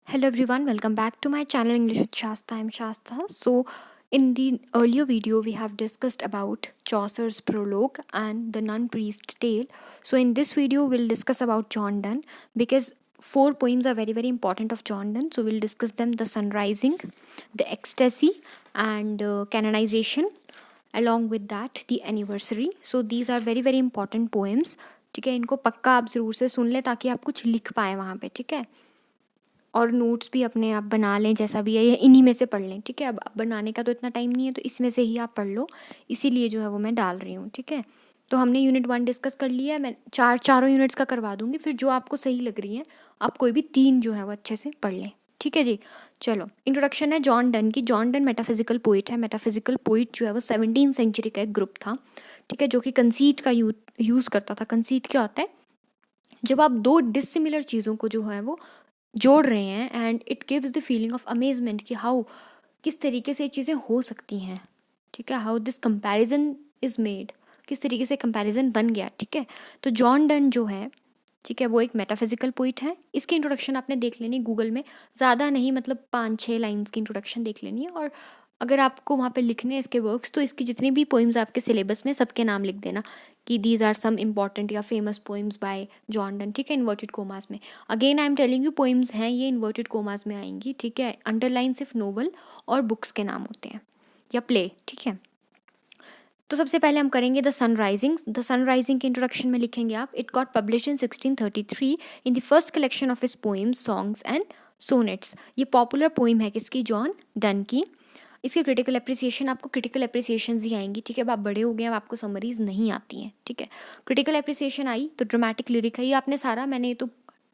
Hello everyone, welcome back to my channel English with Shasta. I'm Shasta. So, in the earlier video, we have discussed about Chaucer's prologue and the Nun Priest Tale. So, in this video, we'll discuss about John Donne because four poems are very important of John Donne. So, we'll discuss them: the Sun Rising, the Ecstasy, and Canonization. Along with that, the Anniversary. So, these are very important poems. ठीक है, इनको पक्का आप ज़रूर से सुन लें ताकि आप कुछ लिख पाएँ वहाँ पे. ठीक है, और नोट्स भी अपने आप बना लें, जैसा भी है, ये इन्हीं में से पढ़ लें. ठीक है, अब बनाने का तो इतना टाइम नहीं है, तो इसमें से ही आप पढ़ लो, इसीलिए जो है वो मैं डाल रही हूँ. ठीक है, तो हमने यूनिट 1 डिस्कस कर लिया है. मैं चारों यूनिट्स का करवा दूंगी, फिर जो आपको सही लग रही है आप कोई भी 3 जो है वो अच्छे से पढ़ लें. ठीक है जी, चलो. इंट्रोडक्शन है जॉन डन की. जॉन डन मेटाफिजिकल पोइट है. मेटाफिजिकल पोइट जो है वो 17th सेंचुरी का एक ग्रुप था. ठीक है, जो कि कंसीट का यूज़ करता था. कंसीट क्या होता है? जब आप दो डिसिमिलर चीज़ों को जो है वो जोड़ रहे हैं and it gives the feeling of amazement कि हाउ, किस तरीके से ये चीज़ें हो सकती हैं. ठीक है, how this comparison is made, किस तरीके से कंपैरिजन बन गया. ठीक है, तो जॉन डन जो है, ठीक है, वो एक मेटाफिजिकल पोइट है. इसकी इंट्रोडक्शन आपने देख लेनी गूगल में, ज़्यादा नहीं, मतलब 5-6 लाइन्स की इंट्रोडक्शन देख लेनी है. और अगर आपको वहाँ पे लिखने हैं इसके वर्क्स, तो इसकी जितनी भी पोइम्स आपके सिलेबस में सबके नाम लिख देना कि दीज आर सम इम्पॉर्टेंट या famous poems bye John Donne. ठीक है, इन्वर्टेड कोमास में. Again I am telling you, poems हैं ये इन्वर्टेड कोमास में आएंगी. ठीक है, अंडरलाइन सिर्फ नोवेल और बुक्स के नाम होते हैं या प्ले. ठीक है, तो सबसे पहले हम करेंगे द सनराइजिंग. द सनराइजिंग के इंट्रोडक्शन में लिखेंगे आप, it got publish in 1633 in the first collection of his poems, songs and sonnets. ये पॉपुलर पोइम है किसकी? जॉन डन की. इसकी क्रिटिकल अप्रिसिएशन, आपको क्रिटिकल अप्रिसिएशन ही आएंगी. ठीक है, अब आप बड़े हो गए, अब आपको समरीज नहीं आती हैं. ठीक है, क्रिटिकल अप्रिसिएशन आई तो ड्रामेटिक लिरिक है. ये आपने सारा, मैंने ये तो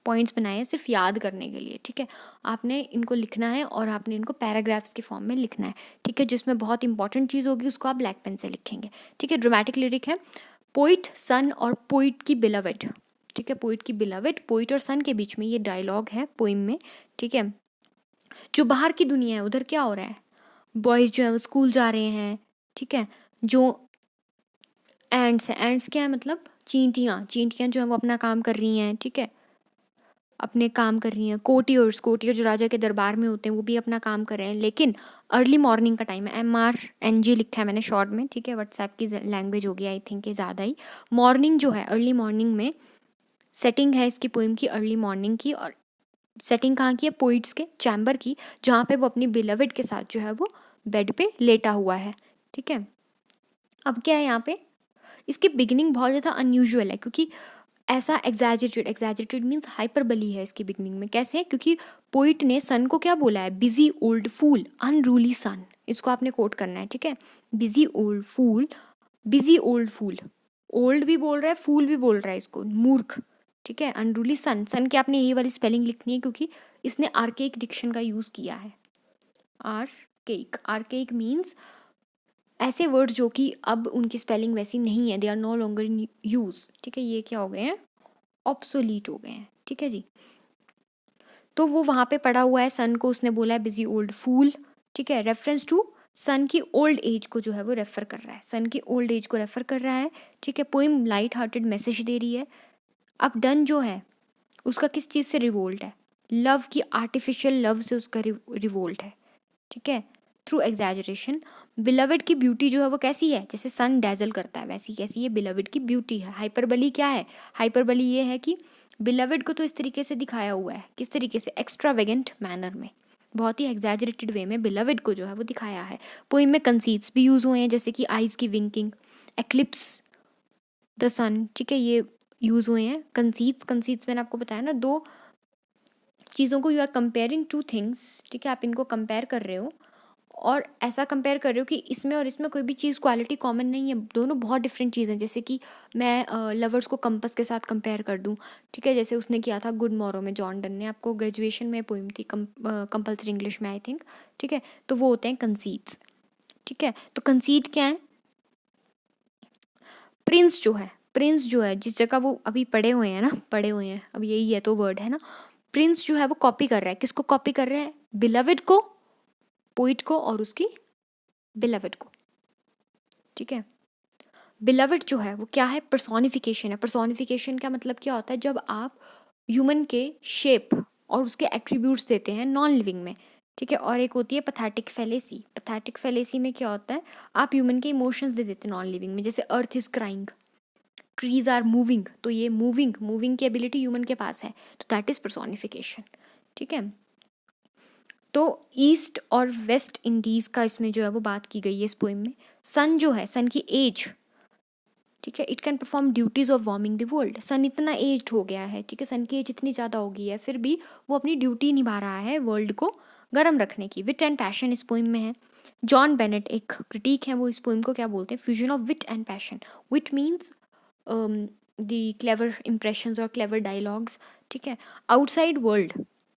पॉइंट्स बनाए हैं सिर्फ याद करने के लिए. ठीक है, आपने इनको लिखना है और आपने इनको पैराग्राफ्स के फॉर्म में लिखना है. ठीक है, जिसमें बहुत इंपॉर्टेंट चीज़ होगी उसको आप ब्लैक पेन से लिखेंगे. ठीक है, ड्रामेटिक लिरिक है. पोइट, सन और पोइट की बिलवेड. ठीक है, पोइट की बिलवेड, पोइट और सन के बीच में ये डायलॉग है पोइम में. ठीक है, जो बाहर की दुनिया है उधर क्या हो रहा है? बॉयज़ जो है वो स्कूल जा रहे हैं. ठीक है, जो एंड्स हैं, एंड्स क्या है मतलब? चींटियाँ. चींटियाँ जो है वो अपना काम कर रही हैं. ठीक है, अपने काम कर रही हैं. कोटियर्स, कोटियर जो राजा के दरबार में होते हैं वो भी अपना काम कर रहे हैं. लेकिन अर्ली मॉर्निंग का टाइम है. MRNG लिखा है मैंने शॉर्ट में. ठीक है, व्हाट्सएप की लैंग्वेज होगी आई थिंक ये ज़्यादा ही. मॉर्निंग जो है, अर्ली मॉर्निंग में सेटिंग है इसकी पोइम की अर्ली मॉर्निंग की. और सेटिंग कहाँ की है? पोइट्स के चैम्बर की, जहाँ पे वो अपनी बिलवेड के साथ जो है वो बेड पे लेटा हुआ है. ठीक है, अब क्या है यहाँ पे, इसकी बिगिनिंग बहुत ज़्यादा अनयूजुअल है क्योंकि ऐसा एग्जैजरेटेड मीन्स हाइपरबली है इसकी बिगिनिंग में. कैसे? क्योंकि पोइट ने सन को क्या बोला है? Busy old fool, unruly sun. इसको आपने कोट करना है. ठीक है, busy old fool, busy old fool. Old भी बोल रहा है, फूल भी बोल रहा है इसको, मूर्ख. ठीक है, अनरूली सन. सन की आपने यही वाली स्पेलिंग लिखनी है क्योंकि इसने आर्केइक डिक्शन का यूज़ किया है. आर्केइक, आर्केइक मीन्स ऐसे वर्ड्स जो कि अब उनकी स्पेलिंग वैसी नहीं है, they are no longer in use. ठीक है, ये क्या हो गए हैं? ऑब्सोलीट हो गए हैं. ठीक है जी, तो वो वहाँ पे पड़ा हुआ है. सन को उसने बोला है बिजी ओल्ड फूल. ठीक है, रेफरेंस टू सन की ओल्ड एज को जो है वो रेफर कर रहा है. सन की ओल्ड एज को रेफर कर रहा है. ठीक है, पोइम लाइट हार्टेड मैसेज दे रही है. अब डन जो है उसका किस चीज़ से रिवोल्ट है? लव की, आर्टिफिशियल लव से उसका रिवोल्ट है. ठीक है, थ्रू एग्जैजरेशन. बिलवेड की ब्यूटी जो है वो कैसी है? जैसे सन डैजल करता है वैसी कैसी ये बिलवेड की ब्यूटी है. हाइपरबली क्या है? हाइपरबली ये है कि बिलवेड को तो इस तरीके से दिखाया हुआ है. किस तरीके से? एक्स्ट्रावेगेंट मैनर में, बहुत ही एग्जैजरेटेड वे में बिलवेड को जो है वो दिखाया है. पोइम में कंसीट्स भी यूज़ हुए हैं, जैसे कि आइज़ की विंकिंग, एक्लिप्स द सन. ठीक है, ये यूज़ हुए हैं. कंसीट्स मैंने आपको बताया ना, दो चीज़ों को you are comparing two things. ठीक है, आप इनको कंपेयर कर रहे हो और ऐसा कंपेयर कर रहे हो कि इसमें और इसमें कोई भी चीज़ क्वालिटी कॉमन नहीं है, दोनों बहुत डिफरेंट चीज़ हैं. जैसे कि मैं लवर्स को कंपस के साथ कंपेयर कर दूं. ठीक है, जैसे उसने किया था गुड मॉरो में जॉन डन ने. आपको ग्रेजुएशन में पोइम थी कंपल्सरी इंग्लिश में आई थिंक. ठीक है, तो वो होते हैं कंसीट्स. ठीक है, तो कंसीट क्या है? प्रिंस जो है जिस जगह वो अभी पड़े हुए हैं ना, पड़े हुए हैं, अब यही है तो वर्ड है ना. प्रिंस जो है वो कॉपी कर रहा है. किसको कॉपी कर रहा है? बिलवेड को, पोइट को और उसकी बिलवेड को. ठीक है, बिलवेड जो है वो क्या है? पर्सोनिफिकेशन है. पर्सोनिफिकेशन का मतलब क्या होता है? जब आप ह्यूमन के शेप और उसके एट्रीब्यूट्स देते हैं नॉन लिविंग में, ठीक है। और एक होती है पैथेटिक फैलेसी। पैथेटिक फैलेसी में क्या होता है, आप ह्यूमन के इमोशंस दे देते हैं नॉन लिविंग में, जैसे earth is crying, trees are moving, तो ये मूविंग की एबिलिटी ह्यूमन के पास है, तो दैट इज पर्सोनिफिकेशन, ठीक है। तो ईस्ट और वेस्ट इंडीज का इसमें जो है वो बात की गई है इस पोइम में। सन जो है, सन की एज, ठीक है, it can perform duties of warming the world. Sun इतना एज्ड हो गया है, ठीक है, सन की एज इतनी ज़्यादा हो गई है, फिर भी वो अपनी ड्यूटी निभा रहा है वर्ल्ड को गर्म रखने की। विट एंड पैशन इस पोइम में है। जॉन बेनेट एक क्रिटिक है, वो इस पोइम को क्या बोलते हैं, fusion of wit and passion. Wit means the clever impressions और क्लेवर डायलॉग्स, ठीक है। आउटसाइड वर्ल्ड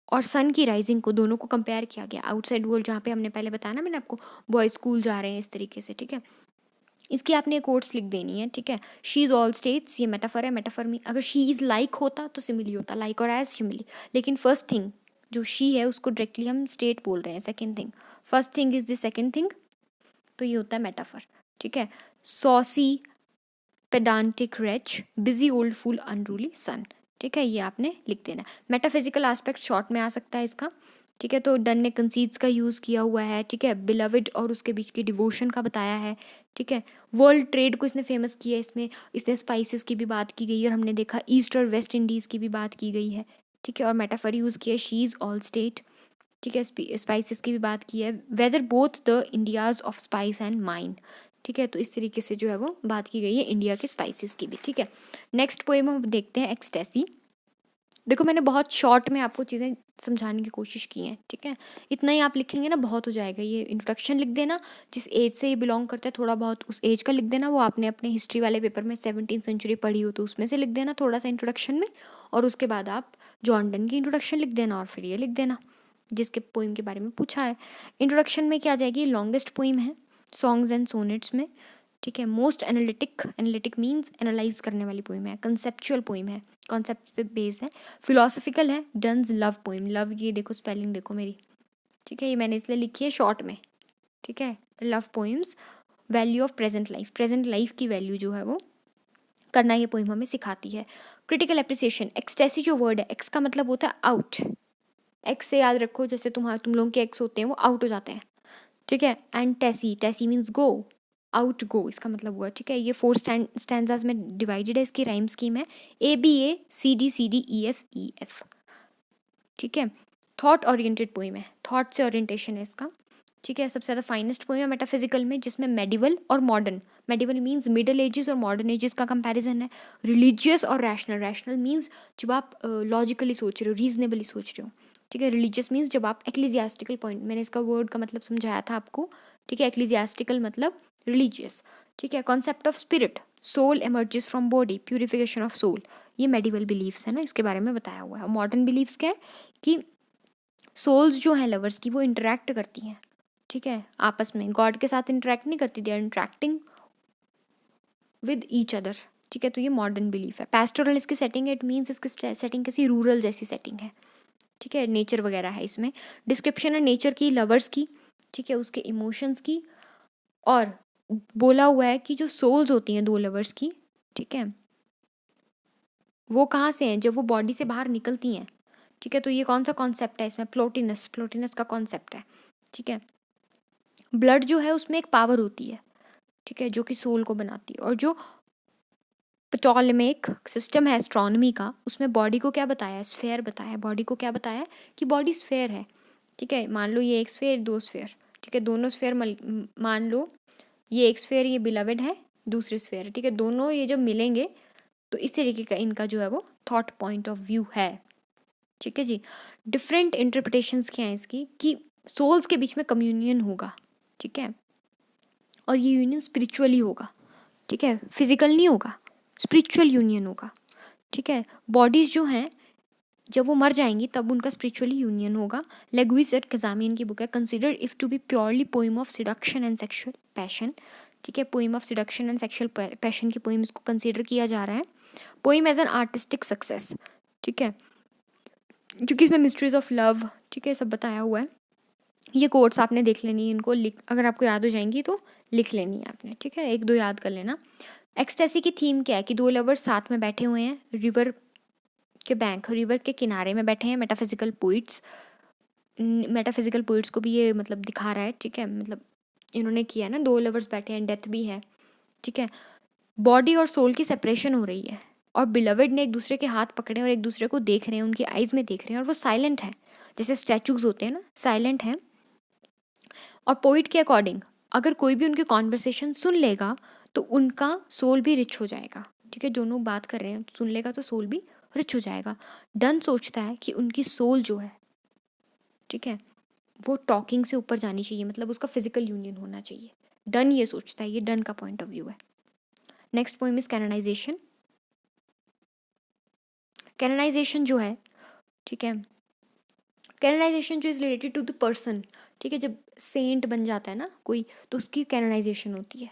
और सन की राइजिंग को, दोनों को कंपेयर किया गया। आउटसाइड वर्ल्ड जहाँ पे हमने पहले बताया ना मैंने आपको, बॉयज स्कूल जा रहे हैं इस तरीके से, ठीक है। इसकी आपने कोट्स लिख देनी है, ठीक है। शी इज़ ऑल स्टेट्स, ये मेटाफर है। मेटाफर में अगर शी इज़ लाइक होता तो सिमिली होता, लाइक और एज सिमिली, लेकिन फर्स्ट थिंग जो शी है उसको डायरेक्टली हम स्टेट बोल रहे हैं। Second thing, first thing is the second thing, तो ये होता है मेटाफर, ठीक है। Saucy, pedantic wretch, busy old fool, unruly sun, ठीक है, ये आपने लिख देना। मेटाफिजिकल एस्पेक्ट शॉर्ट में आ सकता है इसका, ठीक है। तो डन ने कंसीड्स का यूज़ किया हुआ है, ठीक है। बिलविड और उसके बीच की डिवोशन का बताया है, ठीक है। वर्ल्ड ट्रेड को इसने फेमस किया है, इसमें स्पाइसेस की भी बात की गई है, और हमने देखा ईस्ट और वेस्ट इंडीज़ की भी बात की गई है, ठीक है। और मेटाफर यूज़ किया है, शी इज़ ऑल स्टेट, ठीक है। स्पाइसेस की भी बात की है, whether both the Indias of spice and mind, ठीक है। तो इस तरीके से जो है वो बात की गई है इंडिया के स्पाइसेस की भी, ठीक है। नेक्स्ट पोएम हम देखते हैं, एक्सटेसी। देखो मैंने बहुत शॉर्ट में आपको चीज़ें समझाने की कोशिश की हैं, ठीक है। इतना ही आप लिखेंगे ना बहुत हो जाएगा। ये इंट्रोडक्शन लिख देना, जिस एज से ये बिलोंग करता है थोड़ा बहुत उस एज का लिख देना, वो आपने अपने हिस्ट्री वाले पेपर में 17th सेंचुरी पढ़ी हो तो उसमें से लिख देना थोड़ा सा इंट्रोडक्शन में, और उसके बाद आप जॉन डन की इंट्रोडक्शन लिख देना, और फिर ये लिख देना जिसके पोइम के बारे में पूछा है। इंट्रोडक्शन में क्या आ जाएगी, लॉन्गेस्ट पोइम है सॉन्ग्स एंड सोनेट्स में, ठीक है। Most analytic, analytic means analyse करने वाली पोइम है। कंसेप्चुअल पोइम है, कॉन्सेप्ट पे बेस है। फिलोसफिकल है, डन्स लव पोइम। लव, ये देखो स्पेलिंग देखो मेरी, ठीक है, ये मैंने इसलिए लिखी है शॉर्ट में, ठीक है। Love poems. Value of present life, present life की वैल्यू जो है वो करना ये पोइम हमें सिखाती है। क्रिटिकल एप्रिसिएशन, एक्सटेसी जो वर्ड है, एक्स का मतलब होता है आउट। एक्स से याद रखो, जैसे तुम लोगों के एक्स होते हैं वो आउट हो जाते हैं, ठीक है। And Tessy, Tessy means go, out go इसका मतलब हुआ, ठीक है। ये 4 स्टैंजाज में डिवाइडेड है, इसकी राइम स्कीम है ABA CD EF EF, ठीक है। थॉट ओरिएंटेड पोइम है, थॉट से ओरिएंटेशन है इसका, ठीक है। सबसे ज़्यादा फाइनेस्ट पोइम है मेटाफिजिकल में, जिसमें मेडिवल और modern, medieval means middle ages और मॉडर्न एजेस का कंपैरिजन है। रिलीजियस और रैशनल, रैशनल मीन्स जब आप लॉजिकली सोच रहे हो, रीजनेबली सोच रहे हो, ठीक है। रिलीजियस मीन्स जब आप एक्लीजियास्टिकल पॉइंट, मैंने इसका वर्ड का मतलब समझाया था आपको, ठीक है। एक्लीजियास्टिकल मतलब रिलीजियस, ठीक है। Concept of spirit, soul emerges from body, purification of soul, ये मेडिवल बिलीव्स है ना, इसके बारे में बताया हुआ है। मॉडर्न बिलीव्स क्या है कि सोल्स जो हैं लवर्स की वो इंटरेक्ट करती हैं, ठीक है, आपस में। गॉड के साथ इंटरेक्ट नहीं करती, they are interacting with each other, ठीक है। तो ये मॉडर्न बिलीफ है। पैस्टोरल इसकी सेटिंग है, इट मीन्स इसकी सेटिंग किसी रूरल जैसी सेटिंग है, ठीक है। नेचर वगैरह है इसमें। डिस्क्रिप्शन है नेचर की, लवर्स की, ठीक है, उसके इमोशंस की, और बोला हुआ है कि जो सोल्स होती हैं दो लवर्स की, ठीक है, वो कहाँ से हैं, जब वो बॉडी से बाहर निकलती हैं, ठीक है। तो ये कौन सा कॉन्सेप्ट है इसमें, प्लोटिनस, प्लोटिनस का कॉन्सेप्ट है, ठीक है। ब्लड जो है उसमें एक पावर होती है, ठीक है, जो कि सोल को बनाती है। और जो टॉलेमिक सिस्टम है एस्ट्रोनॉमी का, उसमें बॉडी को क्या बताया है, स्फेयर बताया है। बॉडी को क्या बताया है कि बॉडी स्फेयर है, ठीक है। मान लो ये एक स्फेयर, दो स्फेयर, ठीक है, दोनों स्फेयर मान लो ये एक स्फेयर, ये बिलवेड है, दूसरी स्फेयर है, ठीक है। दोनों ये जब मिलेंगे तो इस तरीके का इनका जो है वो थॉट पॉइंट ऑफ व्यू है, ठीक है जी। डिफरेंट इंटरप्रिटेशंस क्या हैं इसकी, कि सोल्स के बीच में कम्युनियन होगा, ठीक है, और ये यूनियन स्पिरिचुअली होगा, ठीक है, फिजिकल नहीं होगा, स्पिरिचुअल यूनियन होगा, ठीक है। बॉडीज़ जो हैं जब वो मर जाएंगी तब उनका स्पिरिचुअली यूनियन होगा। लेगुइस और कजामियन की बुक है, consider it to be purely poem of seduction and sexual passion, ठीक है। Poem of seduction and sexual passion की पोइम इसको कंसिडर किया जा रहा है। Poem as an artistic success, ठीक है, क्योंकि इसमें मिस्ट्रीज ऑफ लव, ठीक है, सब बताया हुआ है। ये कोट्स आपने देख लेनी है, इनको अगर आपको याद हो जाएंगी तो लिख लेनी है आपने, ठीक है, एक दो याद कर लेना। एक्सटेसी की थीम क्या है कि दो लवर्स साथ में बैठे हुए हैं रिवर के बैंक, रिवर के किनारे में बैठे हैं मेटाफिजिकल पोइट्स। मेटाफिजिकल पोइट्स को भी ये मतलब दिखा रहा है, ठीक है, मतलब इन्होंने किया है ना, दो लवर्स बैठे हैं, डेथ भी है, ठीक है। बॉडी और सोल की सेपरेशन हो रही है और बिलवड ने एक दूसरे के हाथ पकड़े और एक दूसरे को देख रहे हैं, उनकी आइज में देख रहे हैं, और वो साइलेंट है, जैसे स्टैचूज होते हैं ना, साइलेंट हैं। और पोइट के अकॉर्डिंग अगर कोई भी उनकी कॉन्वर्सेशन सुन लेगा तो उनका सोल भी रिच हो जाएगा, ठीक है, दोनों बात कर रहे हैं, सुन लेगा तो सोल भी रिच हो जाएगा। डन सोचता है कि उनकी सोल जो है, ठीक है, वो टॉकिंग से ऊपर जानी चाहिए, मतलब उसका फिजिकल यूनियन होना चाहिए। डन ये सोचता है, ये डन का पॉइंट ऑफ व्यू है। Next poem is canonisation. Canonisation जो है, ठीक है, कैनोनाइजेशन जो is related to the person, ठीक है, जब सेंट बन जाता है ना कोई तो उसकी कैनोनाइजेशन होती है,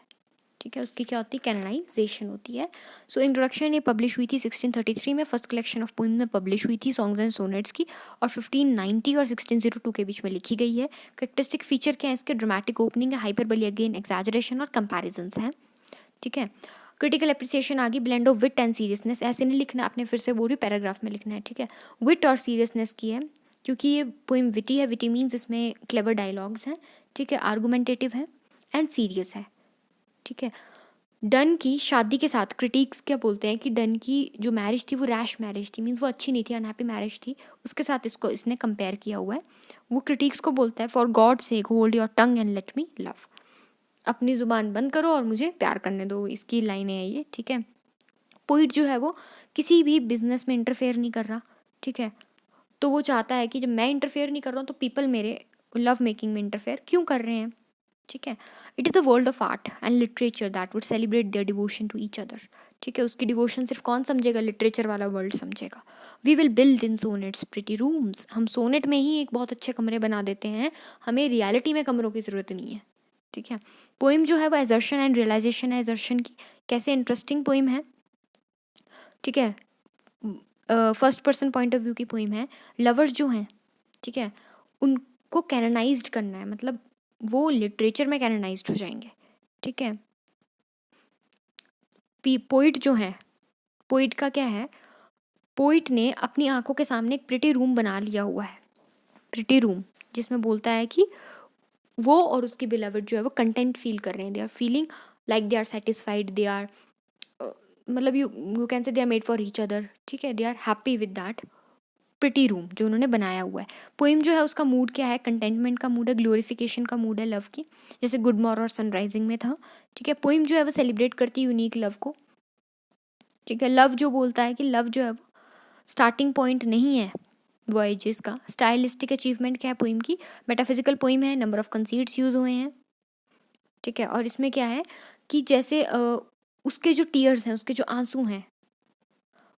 ठीक है, उसकी क्या होती है, कैनोनाइजेशन होती है। सो इंट्रोडक्शन ये पब्लिश हुई थी 1633 में, फर्स्ट कलेक्शन ऑफ पोइम में पब्लिश हुई थी सॉन्ग्स एंड सोनेट्स की, और 1590 और 1602 के बीच में लिखी गई है। करेक्टरिस्टिक फीचर क्या है इसके, ड्रामेटिक ओपनिंग है, हाइपरबोली अगेन, एक्सैजरेशन और कंपैरिजंस हैं, ठीक है। क्रिटिकल एप्रिसिएशन आ गई, blend of wit and seriousness, ऐसे नहीं लिखना आपने, फिर से बोल रही पैराग्राफ में लिखना है, ठीक है, विट और सीरियसनेस की है, क्योंकि ये पोइम विटी है, विटी मीन्स इसमें क्लेवर डायलॉग्स हैं, ठीक है, आर्गुमेंटेटिव है एंड सीरियस है, ठीक है। डन की शादी के साथ क्रिटिक्स क्या बोलते हैं कि डन की जो मैरिज थी वो रैश मैरिज थी, मीन्स वो अच्छी नहीं थी, अनहैप्पी मैरिज थी, उसके साथ इसको इसने कंपेयर किया हुआ है। वो क्रिटिक्स को बोलता है, for God sake hold your tongue and let me love, अपनी ज़ुबान बंद करो और मुझे प्यार करने दो, इसकी लाइनें हैं ये, ठीक है। पोइट जो है वो किसी भी बिजनेस में इंटरफेयर नहीं कर रहा, ठीक है, तो वो चाहता है कि जब मैं इंटरफेयर नहीं कर रहा हूँ तो पीपल मेरे लव मेकिंग में इंटरफेयर क्यों कर रहे हैं, ठीक है। It is the world of art and literature that would celebrate their devotion to each other, ठीक है, उसकी डिवोशन सिर्फ कौन समझेगा, लिटरेचर वाला वर्ल्ड समझेगा। We will build in sonnets pretty rooms, हम सोनेट में ही एक बहुत अच्छे कमरे बना देते हैं, हमें रियलिटी में कमरों की ज़रूरत नहीं है, ठीक है। पोइम जो है वो एजर्शन एंड रियलाइजेशन है, एजर्शन की कैसे, इंटरेस्टिंग पोइम है, ठीक है, first person point of view की पोइम है। लवर्स जो हैं, ठीक है, उनको कैनोनाइज्ड करना है, मतलब वो लिटरेचर में कैनोनाइज्ड हो जाएंगे, ठीक है। पोइट जो है, पोइट का क्या है, पोइट ने अपनी आंखों के सामने एक प्रिटी रूम बना लिया हुआ है, प्रिटी रूम, जिसमें बोलता है कि वो और उसकी बिलवड जो है वो कंटेंट फील कर रहे हैं, they are feeling like they are satisfied, they are मतलब you can say they are made for each other, ठीक है, they are happy with that pretty room जो उन्होंने बनाया हुआ है। पोइम जो है उसका मूड क्या है, कंटेंटमेंट का मूड है, ग्लोरिफिकेशन का मूड है लव की, जैसे गुड मॉर्निंग और सनराइजिंग में था, ठीक है। पोइम जो है वो सेलिब्रेट करती है यूनिक लव को, ठीक है। लव जो बोलता है कि लव जो है वो स्टार्टिंग पॉइंट नहीं है वॉयजेस का। स्टाइलिस्टिक अचीवमेंट क्या है पोइम की, मेटाफिजिकल पोइम है, नंबर ऑफ कंसीड्स यूज हुए हैं, ठीक है। और इसमें क्या है कि जैसे उसके जो टीयर्स हैं, उसके जो आंसू हैं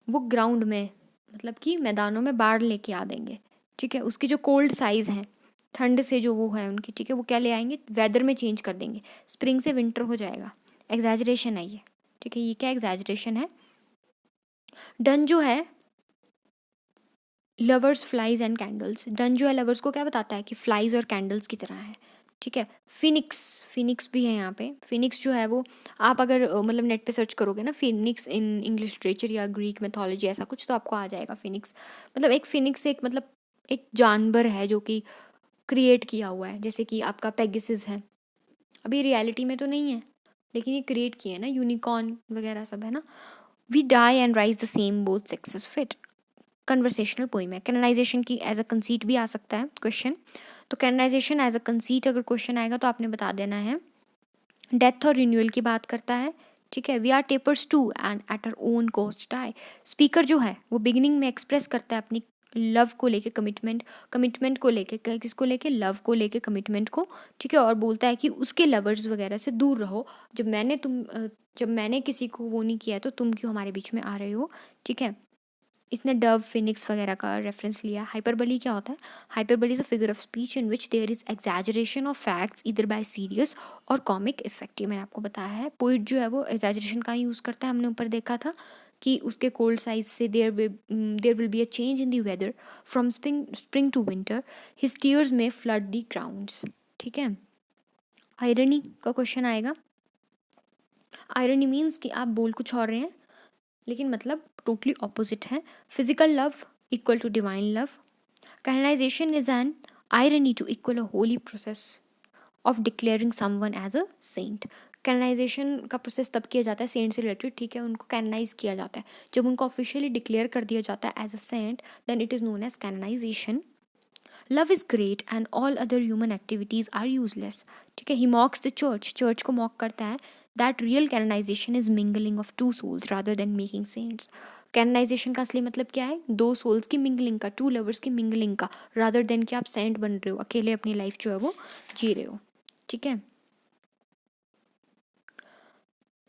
वो ग्राउंड में, मतलब कि मैदानों में बाढ़ लेके आ देंगे, ठीक है। उसकी जो कोल्ड साइज हैं, ठंड से जो वो है उनकी, ठीक है, वो क्या ले आएंगे, वेदर में चेंज कर देंगे, स्प्रिंग से विंटर हो जाएगा। एग्जैजरेशन है ये, ठीक है, ये क्या एग्जैजरेशन है। डन जो है lovers flies and candles, done जो है लवर्स को क्या बताता है कि फ्लाइज और कैंडल्स की तरह है, ठीक है। फिनिक्स, फिनिक्स भी है यहाँ पे, फिनिक्स जो है वो आप अगर मतलब नेट पे सर्च करोगे ना फिनिक्स इन इंग्लिश लिटरेचर या ग्रीक मैथोलॉजी ऐसा कुछ, तो आपको आ जाएगा फिनिक्स, मतलब एक फिनिक्स एक मतलब एक जानवर है जो कि क्रिएट किया हुआ है, जैसे कि आपका पेगासस है, अभी रियलिटी में तो नहीं है लेकिन ये क्रिएट किया है ना, यूनिकॉर्न वगैरह सब है ना। We die and rise the same both sexes fit, conversational poem है। कैनोनाइजेशन की एज अ कंसीट भी आ सकता है क्वेश्चन, तो कैनोनाइजेशन एज अ कंसीट अगर क्वेश्चन आएगा तो आपने बता देना है। डेथ और रिन्यूअल की बात करता है, ठीक है। We are tapers too and at our own cost die, speaker जो है वो बिगिनिंग में एक्सप्रेस करता है अपनी लव को लेके, कमिटमेंट, कमिटमेंट को लेके, किसको लेके, लव को लेके, कमिटमेंट को, ठीक है। और बोलता है कि उसके लवर्स वगैरह से दूर रहो, जब मैंने किसी को वो नहीं किया तो तुम क्यों हमारे बीच में आ रहे हो, ठीक है। इसने डव, फिनिक्स वगैरह का रेफरेंस लिया। हाइपरबली क्या होता है, hyperbole is a figure of speech in which there is exaggeration of facts either by serious और कॉमिक इफेक्ट, ये मैंने आपको बताया है। पोइट जो है वो एग्जैजरेशन का यूज़ करता है, हमने ऊपर देखा था कि उसके कोल्ड साइज से there will be a change in the weather from spring to winter, his tears में फ्लड द ग्राउंड्स, ठीक है। आयरनी का क्वेश्चन आएगा, आयरनी मीन्स कि आप बोल कुछ और रहे हैं लेकिन मतलब टोटली ऑपोजिट है. Physical love equal to divine love. Canonisation is an irony to equal a holy process of declaring someone as a saint. Canonisation का प्रोसेस तब किया जाता है सेंट से रिलेटेड, ठीक है, उनको कैननाइज किया जाता है जब उनको ऑफिशियली डिक्लेयर कर दिया जाता है as a saint, then it is known as canonisation. Love is great and all other human activities are useless. ठीक है, he mocks the church, church को मॉक करता है. That real canonisation is mingling of two souls rather than making saints. Canonisation का असली मतलब क्या है? दो सोल्स की मिंगलिंग का, टू लवर्स की मिंगलिंग का, रादर देन कि आप सेंट बन रहे हो, अकेले अपनी लाइफ जो है वो जी रहे हो. ठीक है.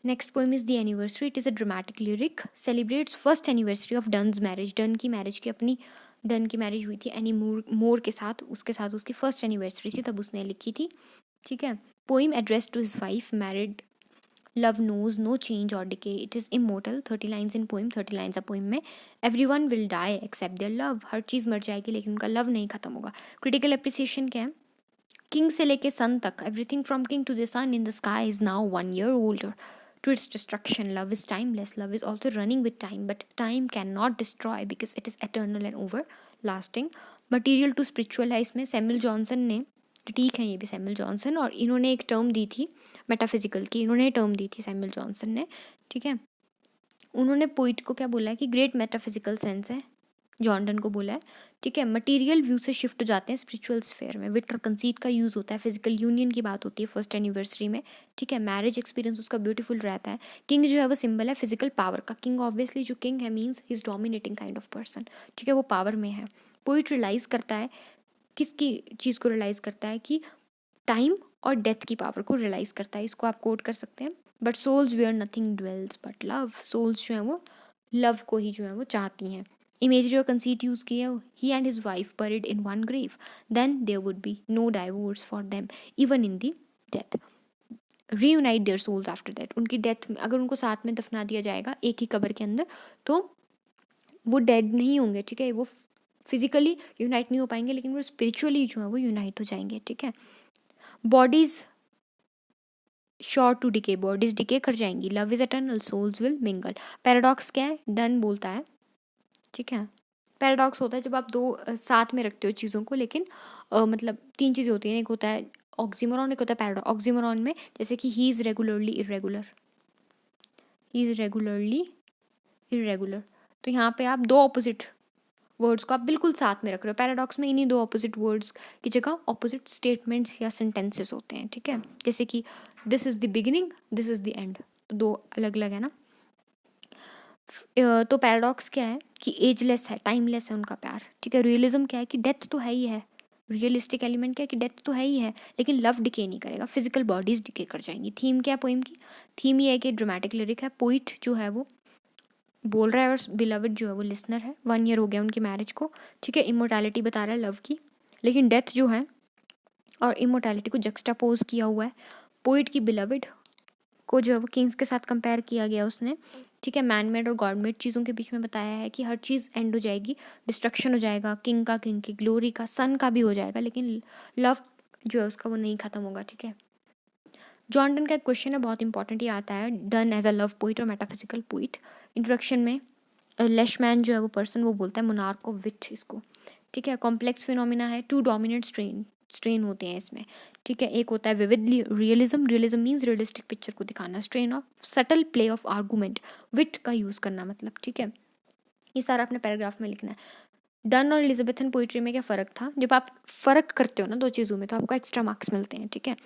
Next poem is the anniversary. It is a dramatic lyric, celebrates first anniversary of Donne's marriage. Donne की मैरिज की अपनी डन की मैरिज हुई थी एनी मोर के साथ उसकी फर्स्ट एनिवर्सरी थी, तब उसने लिखी थी. ठीक है. Poem address to his wife, married. Love knows no change और decay, it is immortal. 30 lines in poem, 30 lines a poem में. Everyone will die except their love. हर चीज़ मर जाएगी लेकिन उनका लव नहीं खत्म होगा. क्रिटिकल एप्रिसिएशन क्या है? किंग से लेके सन तक, everything from king to the sun in the sky is now 1 year older. To its destruction, love is timeless. Love is also running with time, but time cannot destroy because it is eternal and everlasting. Material to spiritual है इसमें. Samuel Johnson ने, ठीक है ये भी Samuel Johnson, और इन्होंने एक टर्म दी थी मेटाफिजिकल की, इन्होंने टर्म दी थी सैमुअल जॉनसन ने. ठीक है. उन्होंने पोइट को क्या बोला है कि ग्रेट मेटाफिजिकल सेंस है, जॉन डन को बोला है. ठीक है. मटेरियल व्यू से शिफ्ट हो जाते हैं स्पिरिचुअल स्फेयर में. विट और कंसीट का यूज़ होता है. फिजिकल यूनियन की बात होती है फर्स्ट एनिवर्सरी में. ठीक है. मैरिज एक्सपीरियंस उसका ब्यूटीफुल रहता है. किंग जो है वो सिंबल है फिजिकल पावर का. किंग ऑब्वियसली जो किंग है means he is dominating kind of person. ठीक है, वो पावर में है. पोइट रियलाइज करता है, किसकी चीज़ को रियलाइज करता है? कि टाइम और डेथ की पावर को रियलाइज करता है. इसको आप कोट कर सकते हैं. But souls where nothing dwells but love. Souls जो है वो लव को ही जो है वो चाहती हैं. इमेजरी और कंसीट यूज़ की है. He and his wife buried in one grave, then there would be no divorce for them even in the death. Reunite their souls after that. उनकी डेथ में अगर उनको साथ में दफना दिया जाएगा एक ही कब्र के अंदर तो वो डेड नहीं होंगे. ठीक है, वो फिजिकली यूनाइट नहीं हो पाएंगे लेकिन वो स्पिरिचुअली जो है वो यूनाइट हो जाएंगे. ठीक है. Bodies sure to decay, bodies decay कर जाएंगी. Love is eternal, souls will mingle. Paradox क्या है? डन बोलता है. ठीक है. पैराडॉक्स होता है जब आप दो साथ में रखते हो चीज़ों को, लेकिन मतलब तीन चीज़ें होती हैं. एक होता है ऑक्सीमोरॉन, एक होता है पैराडॉक्स. ऑक्सीमोरॉन में जैसे कि he is regularly irregular, he is regularly irregular, तो यहाँ पे आप दो ऑपोजिट वर्ड्स को आप बिल्कुल साथ में रख रहे हो. पैराडॉक्स में इन्हीं दो ऑपोजिट वर्ड्स की जगह ऑपोजिट स्टेटमेंट्स या सेंटेंसेस होते हैं. ठीक है, जैसे कि this is the beginning, this is the end, दो अलग अलग है ना. तो पैराडॉक्स क्या है कि एजलेस है, टाइमलेस है उनका प्यार. ठीक है. रियलिज्म क्या है कि डेथ तो है ही है. रियलिस्टिक एलिमेंट क्या है कि डेथ तो है ही है लेकिन लव डिके नहीं करेगा, फिजिकल बॉडीज डिके कर जाएंगी. थीम क्या है पोइम की? थीम ये है कि ड्रामेटिक लिरिक है. पोइट जो है वो बोल रहा है और बिलवड जो है वो लिसनर है. 1 year हो गया उनकी मैरिज को. ठीक है. इमोर्टैलिटी बता रहा है लव की, लेकिन डेथ जो है और इमोर्टैलिटी को जक्स्टापोज किया हुआ है. पोइट की बिलवड को जो है वो किंग्स के साथ कंपेयर किया गया उसने. ठीक है. मैन मेड और गॉड मेड चीज़ों के बीच में बताया है कि हर चीज़ एंड हो जाएगी, डिस्ट्रक्शन हो जाएगा, किंग का, किंग की ग्लोरी का, सन का भी हो जाएगा, लेकिन लव जो है उसका वो नहीं खत्म होगा. ठीक है. जॉन डन का एक क्वेश्चन है बहुत इंपॉर्टेंट, ये आता है. Donne as a love poet और मेटाफिजिकल पोइट. इंट्रोडक्शन में लेशमैन जो है वो पर्सन वो बोलता है मोनार्क ऑफ विट इसको. ठीक है. कॉम्प्लेक्स फिनोमिना है. 2 डोमिनेंट स्ट्रेन होते हैं इसमें. ठीक है. एक होता है vividly realism. Realism means realistic picture को दिखाना. Strain of subtle play of argument, wit का यूज़ करना मतलब. ठीक है. ये सारा अपने पैराग्राफ में लिखना है. डन और एलिजाबेथन पोइट्री में क्या फ़र्क था? जब आप फ़र्क करते हो ना दो चीज़ों में तो आपको एक्स्ट्रा मार्क्स मिलते हैं. ठीक है.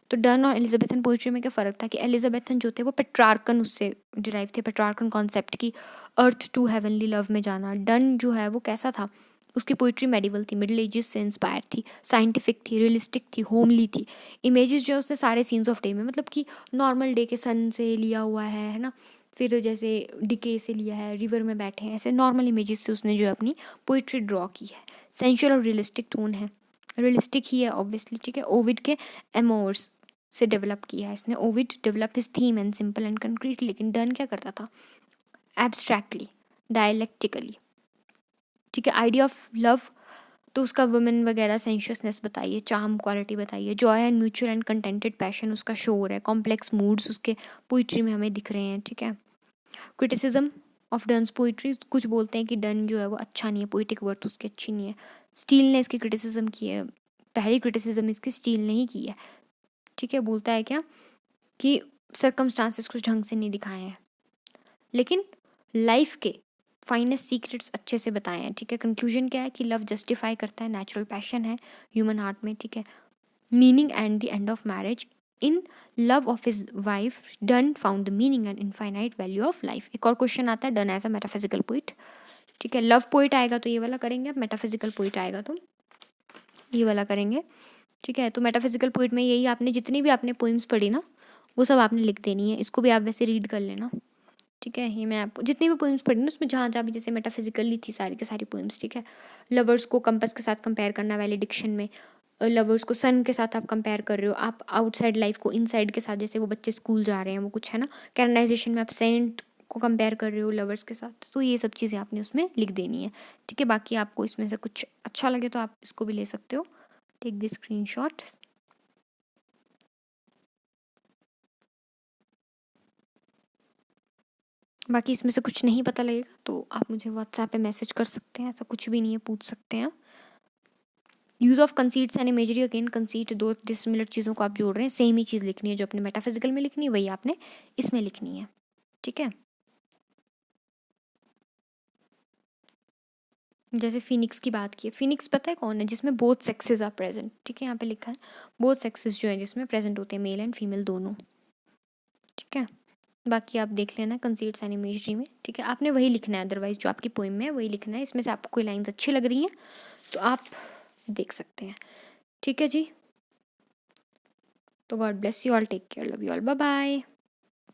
तो डन और एलिजाबेथन पोइट्री में क्या फ़र्क था कि एलिजाबेथन जो थे वो पेट्रार्कन उससे डिराइव थे, पेट्रार्कन कॉन्सेप्ट की अर्थ टू हेवनली लव में जाना. डन जो है वो कैसा था? उसकी पोइट्री मेडिवल थी, मिडिल एजेस से इंस्पायर थी, साइंटिफिक थी, रियलिस्टिक थी, होमली थी. इमेजेस जो है उससे सारे सीन्स ऑफ डे में, मतलब कि नॉर्मल डे के सन से लिया हुआ है ना, फिर जैसे डिके से लिया है, रिवर में बैठे हैं, ऐसे नॉर्मल इमेजेस से उसने जो है अपनी पोइट्री ड्रॉ की है. सेंशुअल और रियलिस्टिक टोन है, रियलिस्टिक ही है ऑब्वियसली. ठीक है. ओविड के एमोर्स से डेवलप किया है इसने. Ovid develop his theme and simple and concrete, लेकिन डन क्या करता था? एब्स्ट्रैक्टली, डायलेक्टिकली. ठीक है. आइडिया ऑफ लव तो उसका वुमेन वगैरह सेंशुअसनेस बताइए, चार्म क्वालिटी बताइए, Joy and mutual and contented passion उसका शोर है, कॉम्प्लेक्स मूड्स उसके पोइट्री में हमें दिख रहे हैं. ठीक है. क्रिटिसिज्म ऑफ डन्स पोइट्री, कुछ बोलते हैं कि डन जो है वो अच्छा नहीं है, पोइटिक वर्थ उसकी अच्छी नहीं है। स्टील ने इसकी क्रिटिसिज्म की है, पहली क्रिटिसिज्म इसकी स्टील ने ही की है। ठीक है, बोलता है क्या कि सर्कमस्टांसेस कुछ ढंग से नहीं दिखाए हैं, लेकिन लाइफ के फाइनेस्ट सीक्रेट्स अच्छे से बताए हैं। ठीक है, कंक्लूजन क्या है कि लव जस्टिफाई करता है, नेचुरल पैशन है ह्यूमन हार्ट में। ठीक है, meaning and the end of marriage, in love of his wife Donne found the meaning and infinite value of life. एक और क्वेश्चन आता है, Donne as a metaphysical poet. ठीक है, लव पोइट आएगा तो ये वाला करेंगे, अब मेटाफिजिकल पोइट आएगा तो ये वाला करेंगे। ठीक है, तो मेटाफिजिकल पोइट में यही, आपने जितनी भी आपने पोइम्स पढ़ी ना वो सब आपने लिख देनी है। इसको भी आप वैसे रीड कर लेना। ठीक है, ये मैं आपको जितनी भी पोइम्स पढ़ी ना उसमें जहाँ जहाँ भी जैसे मेटाफिजिकली थी सारी की सारी पोइम्स। ठीक है, लवर्स को कंपस के साथ कंपेयर करना वैलिडिक्शन में, लवर्स को सन के साथ आप कंपेयर कर रहे हो, आप आउटसाइड लाइफ को इनसाइड के साथ, जैसे वो बच्चे स्कूल जा रहे हैं वो कुछ है ना, कैरेनाइजेशन में आप सेंट को कंपेयर कर रहे हो लवर्स के साथ, तो ये सब चीज़ें आपने उसमें लिख देनी है। ठीक है, बाकी आपको इसमें से कुछ अच्छा लगे तो आप इसको भी ले सकते हो, टेक द स्क्रीनशॉट। बाकी इसमें से कुछ नहीं पता लगेगा तो आप मुझे व्हाट्सएप पे मैसेज कर सकते हैं, ऐसा कुछ भी नहीं है, पूछ सकते हैं। Use of conceits and imagery, again conceit दो डिसिमिलर चीज़ों को आप जोड़ रहे हैं, सेम ही चीज़ लिखनी है, जो अपने मेटाफिजिकल में लिखनी है वही आपने इसमें लिखनी है। ठीक है, जैसे फिनिक्स की बात की, फिनिक्स पता है कौन है, जिसमें बोथ सेक्सेस आर प्रेजेंट। ठीक है, यहाँ पे लिखा है बोथ सेक्सेस जो है जिसमें प्रेजेंट होते हैं, मेल एंड फीमेल दोनों। ठीक है, बाकी आप देख लेना कंसीट्स एंड इमेजरी में। ठीक है, आपने वही लिखना है, अदरवाइज जो आपकी पोइम में है वही लिखना है। इसमें से आपको कोई लाइन्स अच्छी लग रही हैं तो आप देख सकते हैं। ठीक है जी, तो God bless you all, take care, love you all, bye bye.